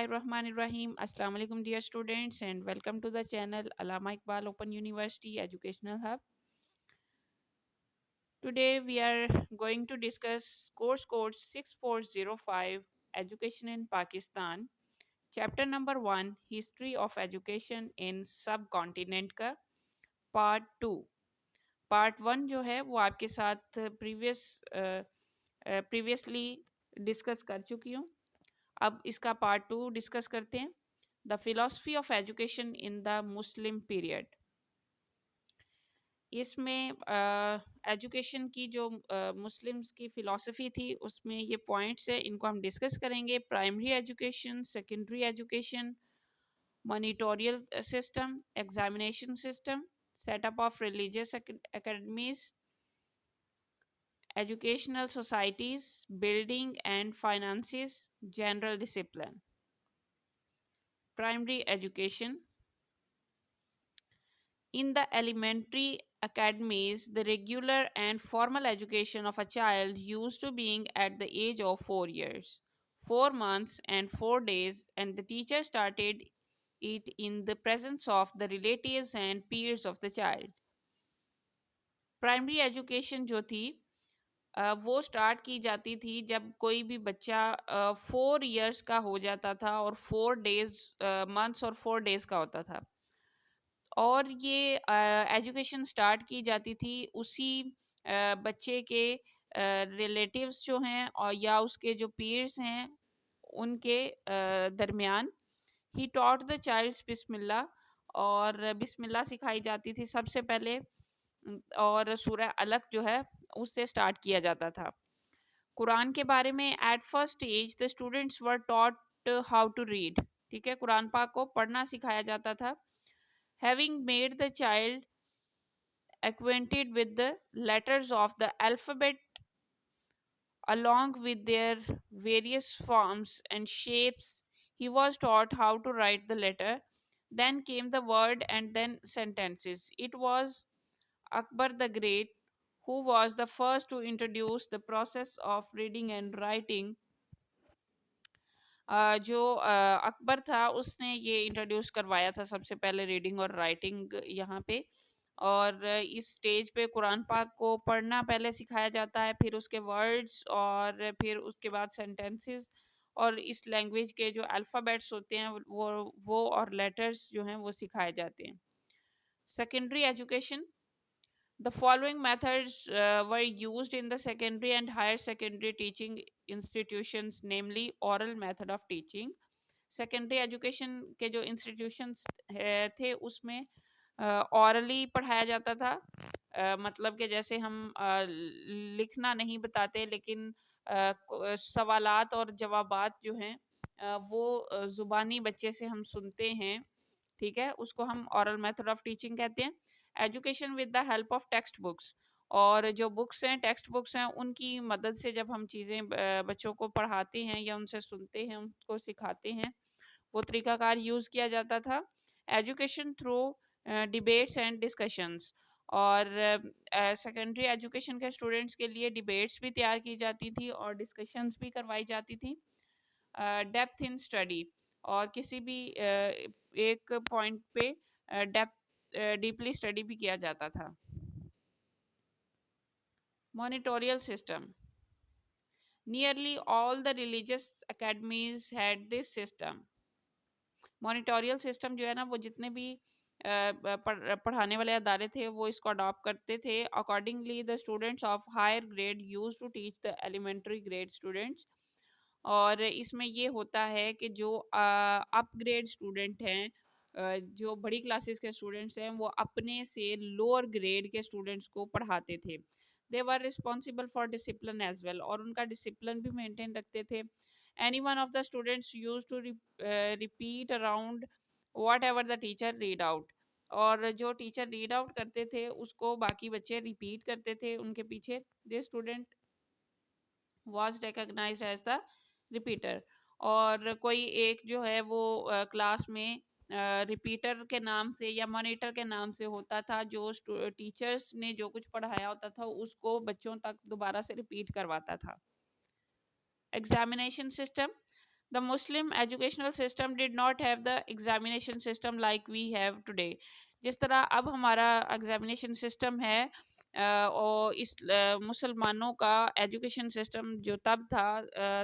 Bismillahirrahmanirrahim. Assalamu alaikum dear students and welcome to the channel Allama Iqbal Open University Educational Hub. Today we are going to discuss course code 6405 Education in Pakistan. Chapter number 1 History of Education in Subcontinent का Part 2. Part 1 जो है वो आपके साथ previously discuss कर चुकी हूँ. अब इसका पार्ट 2 डिस्कस करते हैं. The philosophy of education in the Muslim period. इसमें एजुकेशन की जो मुस्लिम्स की फ़िलासफ़ी थी उसमें ये पॉइंट्स हैं, इनको हम डिस्कस करेंगे. Primary education, secondary education, monitorial system, examination system, setup of religious academies, educational societies, building and finances, general discipline. Primary education. In the elementary academies, the regular and formal education of a child used to being at the age of 4 years, 4 months and 4 days, and the teacher started it in the presence of the relatives and peers of the child. Primary education जो थी वो start की जाती थी जब कोई भी बच्चा 4 इयर्स का हो जाता था और 4 डेज मंथ्स और 4 डेज का होता था. और ये एजुकेशन स्टार्ट की जाती थी उसी बच्चे के रिलेटिव्स जो हैं और या उसके जो पीयर्स हैं उनके दरमियान. ही टॉट द चाइल्ड्स बिस्मिल्लाह, और बिस्मिल्लाह सिखाई जाती थी सबसे पहले, और सूरह अलग जो है उससे स्टार्ट किया जाता था. कुरान के बारे में at first as the students were taught how to read. ठीक है, कुरान पाक को पढ़ना सिखाया जाता था. Having made the child acquainted with the letters of the alphabet along with their various forms and shapes, he was taught how to write the letter. Then came the word and then sentences. It was Akbar the Great who was the first to introduce the process of reading and writing. जो अकबर था उसने ये introduce करवाया था सबसे पहले reading और writing यहाँ पे. और इस स्टेज पे कुरान पाक को पढ़ना पहले सिखाया जाता है, फिर उसके वर्ड्स और फिर उसके बाद सेंटेंसेस, और इस लैंग्वेज के जो अल्फ़ाबेट्स होते हैं वो और लेटर्स जो हैं वो सिखाए जाते हैं. Secondary education. The following methods were used in the secondary and higher secondary teaching institutions, namely oral method of teaching. Secondary education के जो इंस्टीट्यूशंस थे उसमें ऑरली पढ़ाया जाता था. मतलब कि जैसे हम लिखना नहीं बताते, लेकिन सवालात और जवाबात जो हैं वो ज़ुबानी बच्चे से हम सुनते हैं. ठीक है, उसको हम ऑरल मेथड ऑफ टीचिंग कहते हैं. Education with the help of text books. और जो बुक्स हैं, टेक्स्ट बुक्स हैं, उनकी मदद से जब हम चीज़ें बच्चों को पढ़ाते हैं या उनसे सुनते हैं, उनको सिखाते हैं, वो तरीकाकार यूज़ किया जाता था. Education through debates and discussions. और सेकेंडरी एजुकेशन के स्टूडेंट्स के लिए डिबेट्स भी तैयार की जाती थी और डिस्कशंस भी करवाई जाती थी. डेप्थ इन स्टडी, और किसी भी एक पॉइंट पे डीपली स्टडी भी किया जाता था. Monitorial system. Nearly all the religious academies had this system. Monitorial system जो है ना, वो जितने भी पढ़ाने वाले अदारे थे वो इसको अडॉप्ट करते थे. Accordingly the students of higher grade use to teach the elementary grade students. और इसमें ये होता है कि जो अपग्रेड स्टूडेंट हैं, जो बड़ी क्लासेस के स्टूडेंट्स हैं, वो अपने से लोअर ग्रेड के स्टूडेंट्स को पढ़ाते थे. They were responsible for discipline as well, और उनका डिसिप्लिन भी मेंटेन रखते थे. Any one of the students use to repeat around whatever the teacher read out. और जो टीचर रीड आउट करते थे उसको बाकी बच्चे रिपीट करते थे उनके पीछे. The student was recognised as the repeater. और कोई एक जो है वो क्लास में रिपीटर के नाम से या मॉनिटर के नाम से होता था, जो टीचर्स ने जो कुछ पढ़ाया होता था उसको बच्चों तक दोबारा से रिपीट करवाता था. Examination system. The Muslim educational system did not have the examination system like we have today. जिस तरह अब हमारा एग्जामिनेशन सिस्टम है, और इस मुसलमानों का एजुकेशन सिस्टम जो तब था,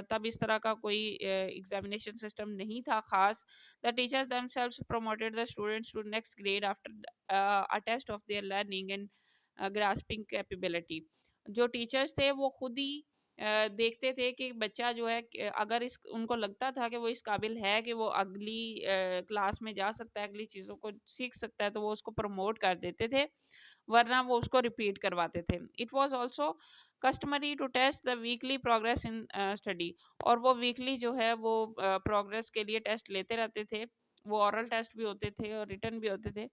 तब इस तरह का कोई एग्जामिनेशन सिस्टम नहीं था खास. The teachers themselves promoted the students to next grade after a test of their learning and grasping capability. जो टीचर्स थे वो खुद ही देखते थे कि बच्चा जो है अगर इस उनको लगता था कि वो इस काबिल है कि वो अगली क्लास में जा सकता है, अगली चीज़ों को सीख सकता है, तो वो उसको प्रमोट कर देते थे, वरना वो उसको रिपीट करवाते थे. It was also customary to test the weekly progress in study. और वो वीकली जो है वो प्रोग्रेस के लिए टेस्ट लेते रहते थे. वो ऑरल टेस्ट भी होते थे और रिटर्न भी होते थे.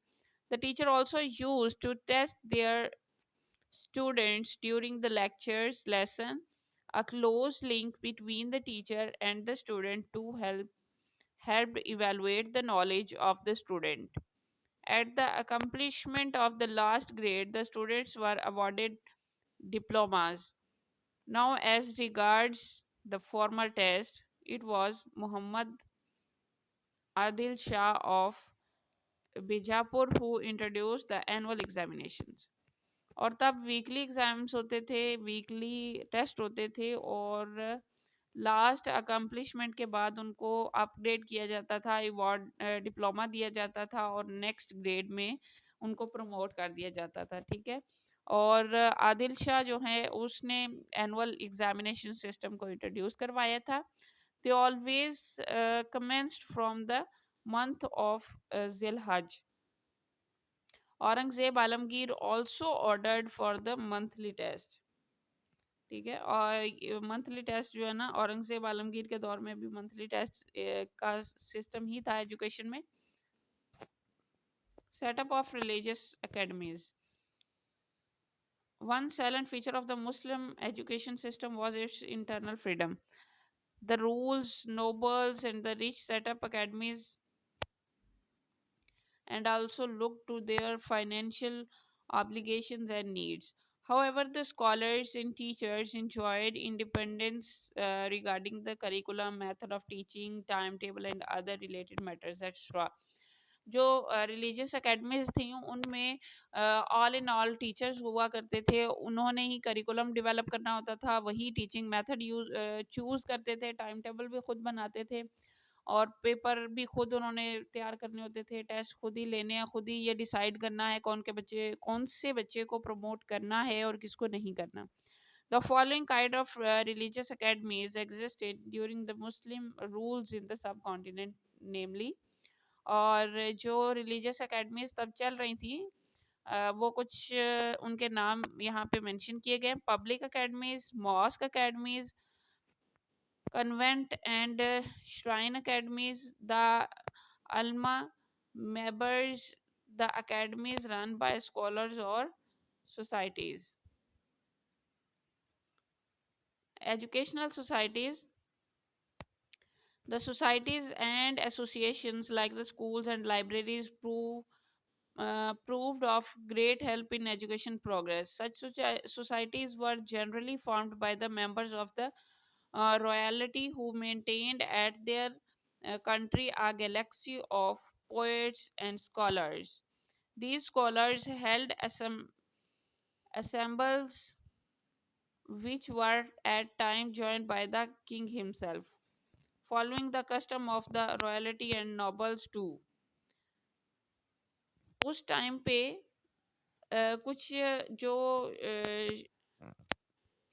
The teacher also use to test their students during the lectures lesson, a close link between the teacher and the student to help evaluate the knowledge of the student. At the accomplishment of the last grade, the students were awarded diplomas. Now, as regards the formal test, it was Muhammad Adil Shah of Bijapur who introduced the annual examinations. और तब weekly exams होते थे, weekly test होते थे, और last accomplishment के बाद उनको अपग्रेड किया जाता था, अवार्ड डिप्लोमा दिया जाता था, और नेक्स्ट ग्रेड में उनको प्रमोट कर दिया जाता था. ठीक है. और आदिल शाह जो है उसने एनुअल एग्जामिनेशन सिस्टम को इंट्रोड्यूस करवाया था. They always commenced from the month of जिलहज. Aurangzeb Alamgir also ordered for the monthly test. ठीक है. और मंथली टेस्ट जो है ना, औरंगजेब आलमगीर के दौर में भी मंथली टेस्ट का सिस्टम ही था एजुकेशन में. Setup of religious academies. One salient feature of the Muslim education system was its internal freedom. The rules, nobles, and the rich set up academies and also look to their financial obligations and needs. However, the scholars and teachers enjoyed independence regarding the curriculum, method of teaching, timetable, and other related matters. Etc. जो religious academies थी उनमें all in all teachers हुआ करते थे. उन्होंने ही curriculum develop करना होता था, वही टीचिंग मेथड यूज चूज़ करते थे, टाइम टेबल भी खुद बनाते थे, और पेपर भी खुद उन्होंने तैयार करने होते थे, टेस्ट खुद ही लेने हैं, खुद ही ये डिसाइड करना है कौन से बच्चे को प्रमोट करना है और किसको नहीं करना. The following kind of religious academies existed during the Muslim rules in the subcontinent, namely. और जो रिलीजियस एकेडमीज तब चल रही थी, वो कुछ उनके नाम यहाँ पे मेंशन किए गए. Public academies, mosque academies, convent and shrine academies, the alma members, the academies run by scholars or societies. Educational societies. The societies and associations like the schools and libraries proved of great help in education progress. Such societies were generally formed by the members of the royalty who maintained at their country a galaxy of poets and scholars. These scholars held assembles which were at times joined by the king himself, following the custom of the royalty and nobles too. उस time पे कुछ जो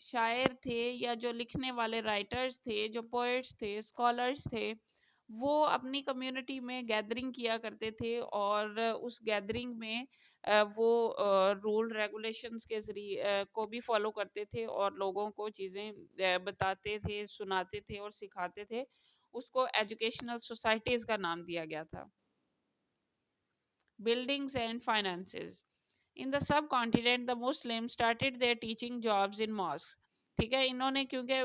शायर थे या जो लिखने वाले राइटर्स थे, जो पोएट्स थे, स्कॉलर्स थे, वो अपनी कम्युनिटी में गैदरिंग किया करते थे, और उस गैदरिंग में वो रूल रेगुलेशंस के जरिए को भी फॉलो करते थे, और लोगों को चीज़ें बताते थे, सुनाते थे और सिखाते थे. उसको एजुकेशनल सोसाइटीज़ का नाम दिया गया था. Buildings and finances. In the subcontinent, the Muslims started their teaching jobs in mosques. ठीक है. इन्होंने क्योंकि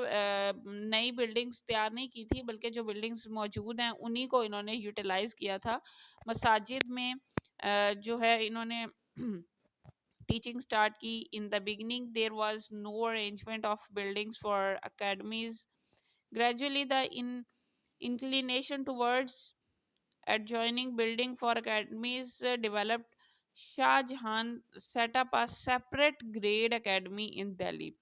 नई बिल्डिंग्स तैयार नहीं की थी, बल्कि जो बिल्डिंग्स मौजूद हैं उन्हीं को इन्होंने यूटिलाइज किया था. मसाजिद में जो है इन्होंने टीचिंग स्टार्ट की. In the beginning there was no arrangement of buildings for academies. Gradually, the Inclination towards adjoining building for academies developed. Shah Jahan set up a separate grade academy in Delhi.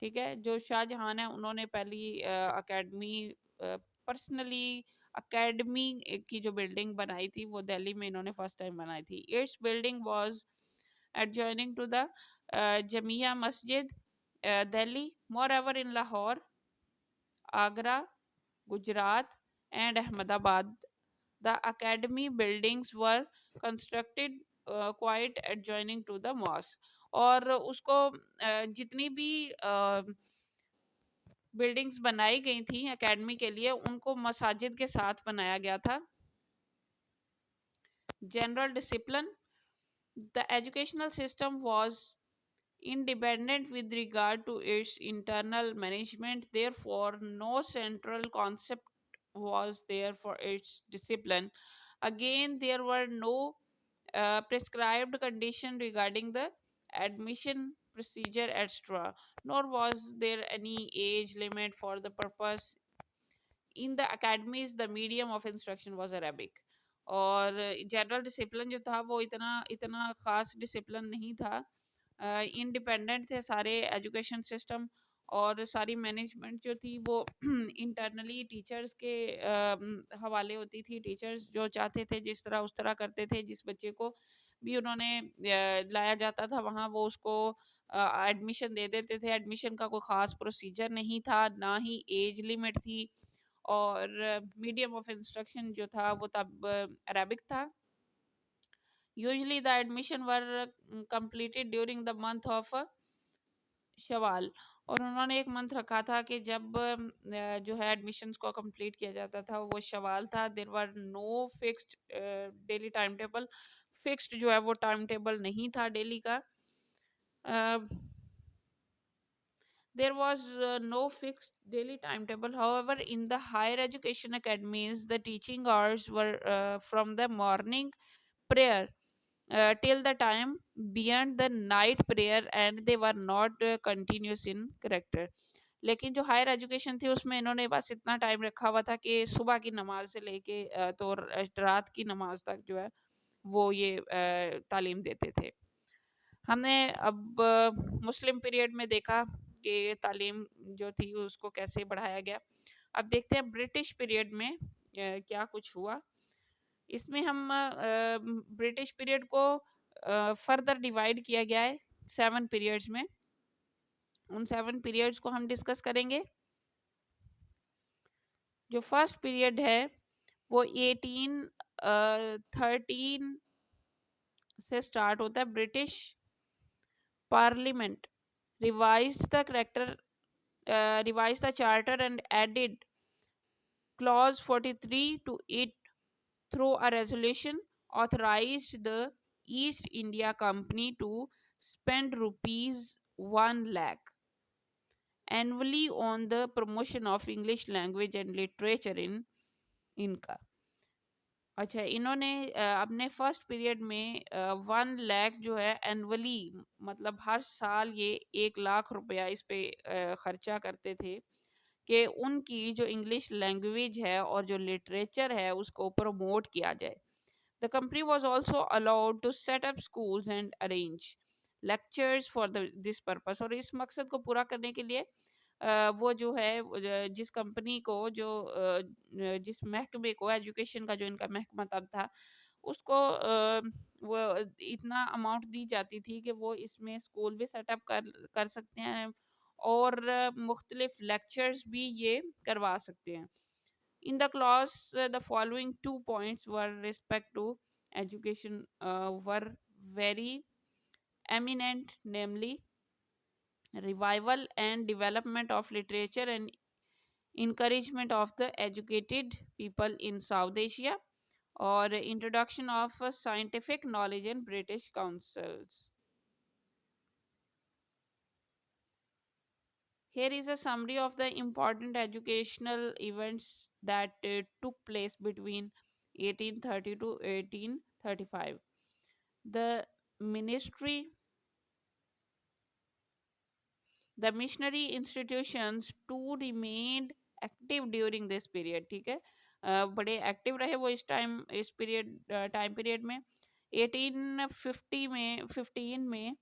ठीक है, जो शाहजहां है उन्होंने पहली academy personally academy की जो building बनाई थी वो दिल्ली में इन्होंने फर्स्ट टाइम बनाई थी. It's building was adjoining to the Jamia Masjid, Delhi. Moreover, in Lahore, Agra, Gujarat, and Ahmedabad, the academy buildings were constructed quite adjoining to the mosque. और उसको जितनी भी बिल्डिंग्स बनाई गई थी एकेडमी के लिए उनको मसाजिद के साथ बनाया गया था. General discipline. The educational system was independent with regard to its internal management. Therefore, no central concept was there for its discipline. Again, there were no prescribed condition regarding the admission procedure, etc. Nor was there any age limit for the purpose. In the academies the medium of instruction was Arabic. और general discipline जो था वो इतना इतना खास discipline नहीं था. Independent थे सारे एजुकेशन सिस्टम और सारी मैनेजमेंट जो थी वो इंटरनली टीचर्स के हवाले होती थी. टीचर्स जो चाहते थे जिस तरह उस तरह करते थे. जिस बच्चे को भी उन्होंने लाया जाता था वहाँ वो उसको एडमिशन दे देते थे. एडमिशन का कोई ख़ास प्रोसीजर नहीं था, ना ही एज लिमिट थी. और मीडियम ऑफ इंस्ट्रक्शन जो था वो तब अरेबिक था. Usually the admission were completed during the month of Shawwal. और उन्होंने एक मंथ रखा था कि जब जो है एडमिशन्स को कंप्लीट किया जाता था वो शवाल था. There were no fixed daily time table. Fixed जो है वो टाइम टेबल नहीं था डेली का. There was no fixed daily timetable. However, in the higher education academies, the teaching hours were from the morning prayer till the time beyond the night prayer, and they were not continuous in character. लेकिन जो higher education थी उसमें इन्होंने बस इतना time रखा हुआ था कि सुबह की नमाज से लेके तो रात की नमाज तक जो है वो ये तालीम देते थे. हमने अब मुस्लिम पीरियड में देखा कि तालीम जो थी उसको कैसे बढ़ाया गया. अब देखते हैं ब्रिटिश पीरियड में क्या कुछ हुआ. इसमें हम ब्रिटिश पीरियड को फर्दर डिवाइड किया गया है 7 पीरियड्स में. उन 7 पीरियड्स को हम डिस्कस करेंगे. जो फर्स्ट पीरियड है वो 1813 से स्टार्ट होता है. British parliament revised the character revised the charter and added clause 43 to it through a resolution authorized the East India Company to spend rupees 1 lakh annually on the promotion of English language and literature in इनका. अच्छा, इन्होंने अपने first period में 1 लाख जो है annually मतलब हर साल ये 1 लाख रुपया इस पे खर्चा करते थे कि उनकी जो इंग्लिश लैंग्वेज है और जो लिटरेचर है उसको प्रमोट किया जाए. The company was also allowed to set up schools and arrange lectures for this purpose. और इस मकसद को पूरा करने के लिए वो जो है जिस कंपनी को जो जिस महकमे को एजुकेशन का जो इनका महकमा तब था उसको वो इतना अमाउंट दी जाती थी कि वो इसमें स्कूल भी सेटअप कर सकते हैं और मुख्तलिफ लेक्चर्स भी ये करवा सकते हैं. In the clause the following 2 points were respect to education were very eminent, namely revival and development of literature and encouragement of the educated people in South Asia, or introduction of scientific knowledge in British councils. Here is a summary of the important educational events that took place between 1830 to 1835. The ministry, the missionary institutions too remained active during this period. ठीक है, बड़े active रहे वो इस period time period में। 1850 में 15 में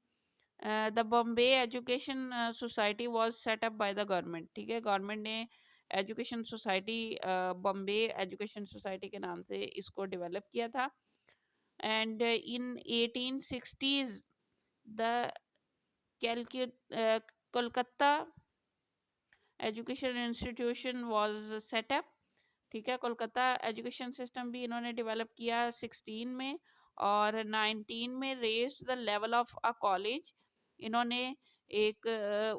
the Bombay education society was set up by the government. ठीक है, गवर्नमेंट ने education society, Bombay education society के नाम से इसको डेवलप किया था। And in 1860s the Kolkata education institution was set up. ठीक है, कोलकाता एजुकेशन सिस्टम भी इन्होंने डेवलप किया 16 में। और 19 में raised the level of a college. इन्होंने एक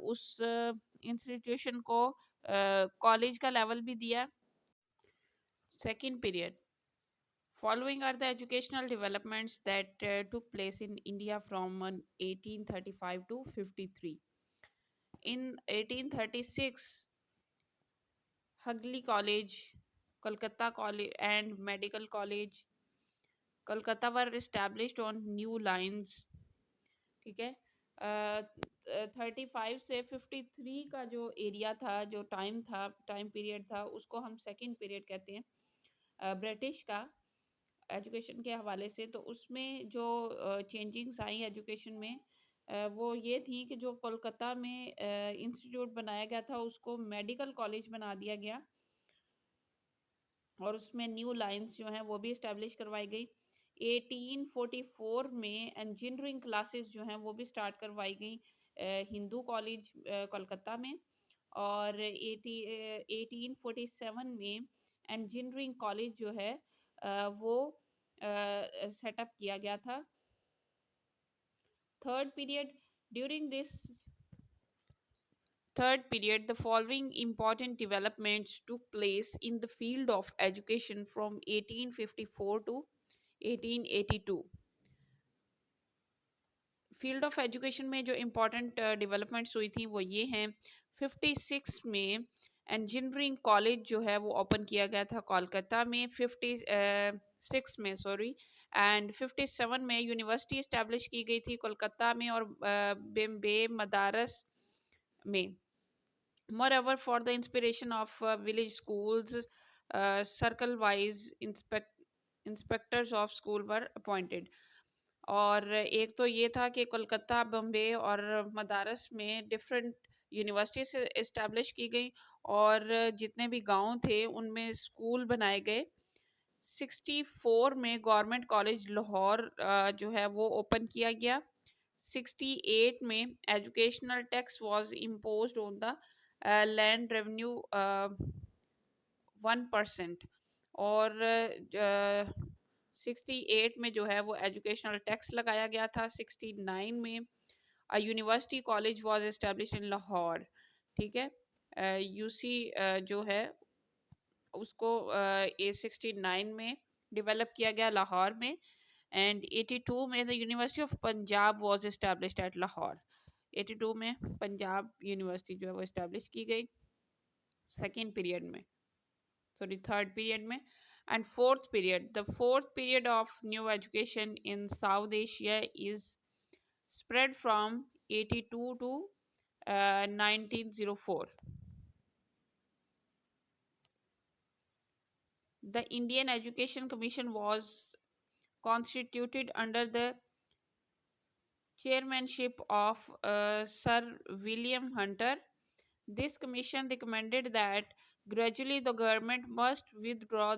उस इंस्टीट्यूशन को कॉलेज का लेवल भी दिया। Second period, following are the educational developments that took place in India from 1835 to 53. In 1836, Hughley College, Kolkata College and Medical College, Kolkata were established on new lines. ठीक है, 35 से 53 का जो area था, जो टाइम पीरियड था, उसको हम सेकंड पीरियड कहते हैं ब्रिटिश का एजुकेशन के हवाले से। तो उसमें जो चेंजिंग्स आई एजुकेशन में, वो ये थी कि जो कोलकाता में इंस्टीट्यूट बनाया गया था उसको मेडिकल कॉलेज बना दिया गया, और उसमें न्यू लाइंस जो हैं वो भी इस्टेब्लिश करवाई गई। 1844 में इंजीनियरिंग क्लासेस जो हैं वो भी स्टार्ट करवाई गई हिंदू कॉलेज कोलकाता में। और 1847 में इंजीनियरिंग कॉलेज जो है वो सेटअप किया गया था। Third period, during this third period, the following important developments took place in the field of education from 1854 to 1882. Field of education में जो इम्पोर्टेंट डेवलपमेंट्स हुई थी वो ये हैं। 56 में इंजीनियरिंग कॉलेज जो है वो ओपन किया गया था कोलकाता में। 56 में, सॉरी, एंड 57 में यूनिवर्सिटी इस्टेब्लिश की गई थी कोलकाता में और बम्बे मदारस में। Moreover, for the inspiration of village schools, circle-wise inspectors of school were appointed. और एक तो ये था कि कोलकाता, बम्बे और मदारस में डिफरेंट यूनिवर्सिटीज इस्टेब्लिश की गई, और जितने भी गांव थे उनमें स्कूल बनाए गए। 64 में गवर्नमेंट कॉलेज लाहौर जो है वो ओपन किया गया। 68 में educational tax was imposed on the land revenue 1%। और 68 में जो है वो एजुकेशनल टैक्स लगाया गया था। 69 में a university college was establish in Lahore. ठीक है, यूसी जो है उसको 69 में डेवलप किया गया लाहौर में। एंड 82 में the university of Punjab was established at Lahore. 82 में पंजाब यूनिवर्सिटी जो है वो एस्टेब्लिश की गई सेकेंड पीरियड में, सॉरी थर्ड पीरियड में। And fourth period, the fourth period of new education in south Asia is spread from 82 to 1904. The Indian Education Commission was constituted under the chairmanship of Sir William Hunter. This commission recommended that gradually the government must withdraw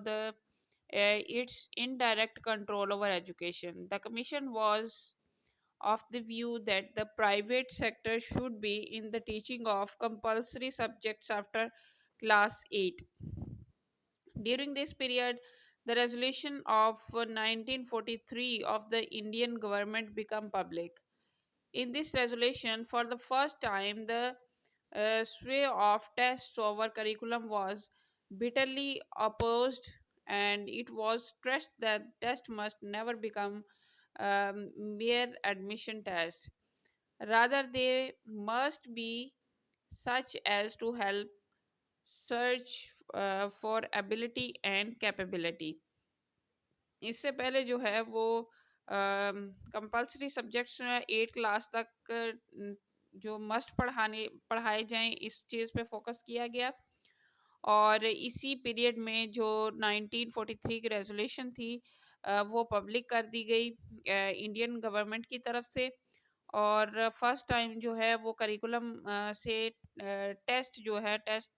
its indirect control over education. The commission was of the view that the private sector should be in the teaching of compulsory subjects after class 8. During this period, the resolution of 1943 of the Indian government became public. In this resolution, for the first time, the sway of tests over curriculum was bitterly opposed, and it was stressed that test must never become mere admission test. Rather, they must be such as to help search for ability and capability. इससे पहले जो है वो compulsory subjects 8 class तक जो must पढ़ाए जाएं, इस चीज़ पे फोकस किया गया। और इसी पीरियड में जो 1943 की रेजोल्यूशन थी वो पब्लिक कर दी गई इंडियन गवर्नमेंट की तरफ से। और फर्स्ट टाइम जो है वो करिकुलम से टेस्ट जो है टेस्ट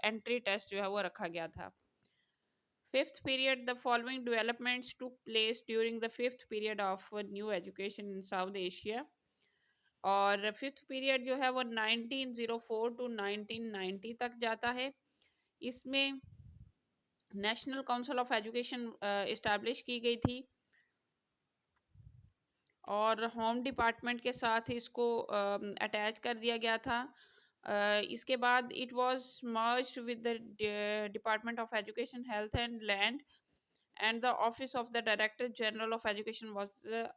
एंट्री टेस्ट जो है वो रखा गया था। Fifth period, the following developments took place during the fifth period of new education in south Asia. और फिफ्थ पीरियड जो है वो 1904 टू 1990 तक जाता है। इसमें national council of education establish की गई थी और होम डिपार्टमेंट के साथ इसको अटैच कर दिया गया था। इसके बाद it was merged with the department of education, health and land, and the office of the director general of education was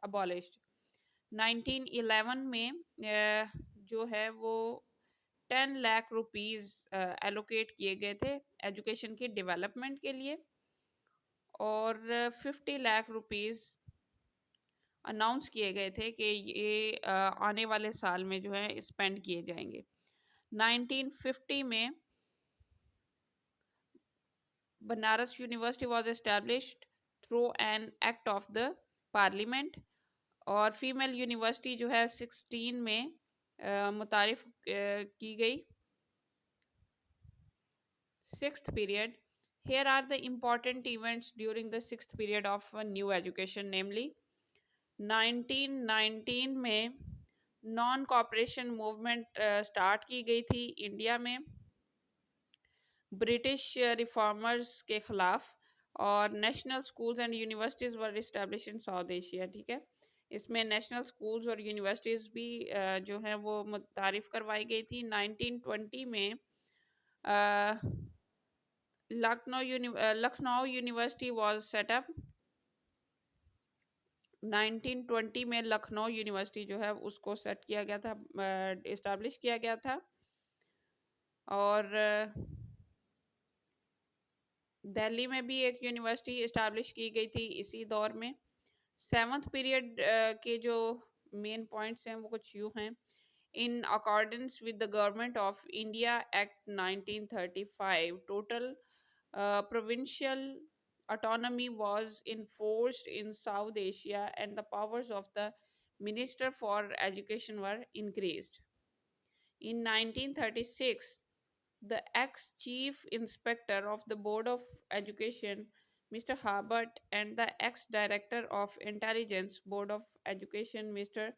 abolished. 1911 में जो है वो 10 लाख रुपीस एलोकेट किए गए थे एजुकेशन की डेवलपमेंट के लिए, और 50 लाख रुपीस अनाउंस किए गए थे कि ये आने वाले साल में जो है स्पेंड किए जाएंगे। 1950 में Banaras university was established through an act of the parliament. और फीमेल यूनिवर्सिटी जो है 16 में मुतारिफ की गई। Sixth period. Here are the important events during the sixth period of new education, namely 1919 में नॉन कॉपरेशन मूवमेंट स्टार्ट की गई थी इंडिया में ब्रिटिश रिफॉर्मर्स के खिलाफ, और national schools and universities were establish in south Asia. ठीक है, इसमें नेशनल स्कूल्स और यूनिवर्सिटीज़ भी जो हैं वो मुतारिफ करवाई गई थी। 1920 में Lucknow university was set up. 1920 में लखनऊ यूनिवर्सिटी जो है उसको सेट किया गया था, इस्टेब्लिश किया गया था। और दिल्ली में भी एक यूनिवर्सिटी इस्टेब्लिश की गई थी इसी दौर में। सेवन्थ पीरियड के जो मेन पॉइंट्स हैं वो कुछ यूँ हैं। In accordance with the government of India act 1935, total provincial autonomy was enforced in South Asia and the powers of the Minister for Education were increased. In 1936, the ex-chief inspector of the Board of Education, Mr. Harbert, and the ex-director of Intelligence Board of Education, Mr.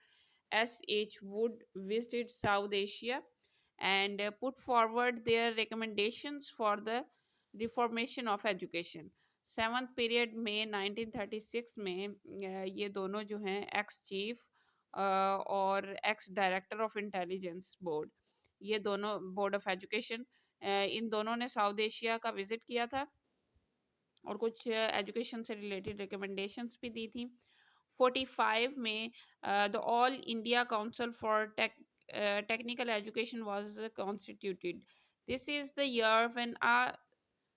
S.H. Wood, visited South Asia and put forward their recommendations for the reformation of education. Seventh period में 1936 में ये दोनों जो हैं ex chief और ex director of intelligence board, ये दोनों board of education, इन दोनों ने साउथ एशिया का विजिट किया था और कुछ एजुकेशन से रिलेटेड रिकमेंडेशंस भी दी थी। 45 में the all India council for technical education was constituted. This is the year when a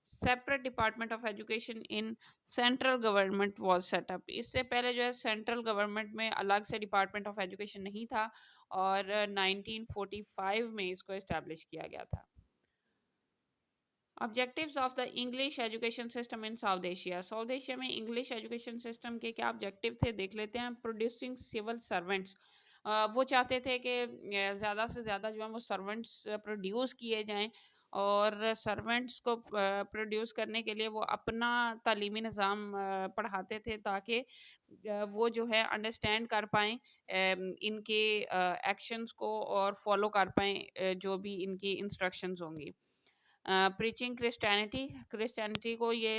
separate department of education in central government was setup. इससे पहले जो है सेंट्रल गवर्नमेंट में अलग से डिपार्टमेंट ऑफ एजुकेशन नहीं था और 1945 में इसको इस्टेब्लिश किया गया था। Objectives of the English education system in south Asia. South Asia में इंग्लिश एजुकेशन सिस्टम के क्या ऑब्जेक्टिव थे देख लेते हैं। प्रोड्यूसिंग सिविल सर्वेंट्स, वो चाहते थे कि ज़्यादा से ज़्यादा जो है वो सर्वेंट्स प्रोड्यूस किए जाएं, और सर्वेंट्स को प्रोड्यूस करने के लिए वो अपना तालीमी निज़ाम पढ़ाते थे ताकि वो जो है अंडरस्टैंड कर पाएँ इनके एक्शंस को और फॉलो कर पाएँ जो भी इनकी इंस्ट्रक्शंस होंगी। प्रीचिंग क्रिश्चियनिटी को ये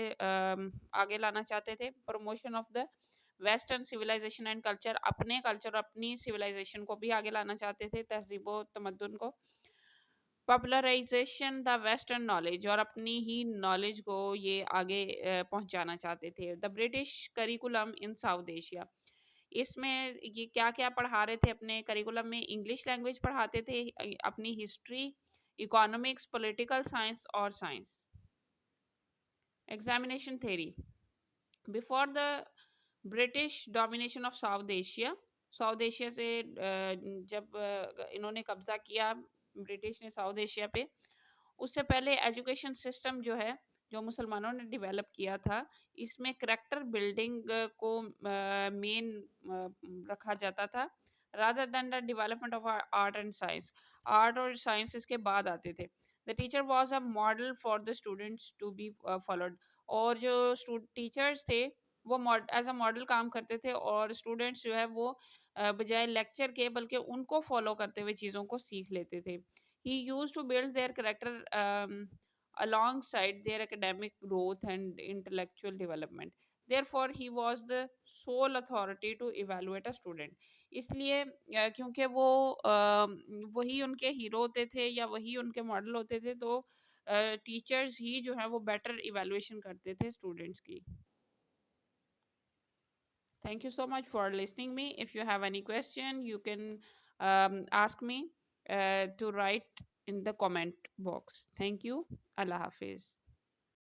आगे लाना चाहते थे। Promotion of the western civilization and culture, अपने कल्चर अपनी सिविलाइजेशन को भी आगे लाना चाहते थे, तहजीब व तमद्दुन को। पॉपुलराइजेशन द वेस्टर्न नॉलेज, और अपनी ही नॉलेज को ये आगे पहुंचाना चाहते थे। The British curriculum in south Asia, इसमें ये क्या क्या पढ़ा रहे थे अपने करिकुलम में? इंग्लिश लैंग्वेज पढ़ाते थे, अपनी हिस्ट्री, इकोनॉमिक्स, पॉलिटिकल साइंस और science. Examination theory. Before the British domination of south Asia, south Asia से जब इन्होंने कब्जा किया ब्रिटिश ने साउथ एशिया पे, उससे पहले एजुकेशन सिस्टम जो है, जो मुसलमानों ने डेवलप किया था, इसमें करैक्टर बिल्डिंग को मेन रखा जाता था, rather than the development of art and science. Art और साइंस इसके बाद आते थे। The teacher was a model for the students to be followed. और जो टीचर्स थे वो एज अ मॉडल काम करते थे, और स्टूडेंट्स जो है वो बजाय लेक्चर के बल्कि उनको फॉलो करते हुए चीज़ों को सीख लेते थे। He use to build their character alongside their academic growth and intellectual development. Therefore, he was the sole authority to evaluate a student. इसलिए क्योंकि वो वही उनके हीरो होते थे या वही उनके मॉडल होते थे, तो टीचर्स ही जो है वो बेटर इवेल्युएशन करते थे स्टूडेंट्स की। Thank you so much for listening me. If you have any question, you can ask me to write in the comment box. Thank you. Allah Hafiz.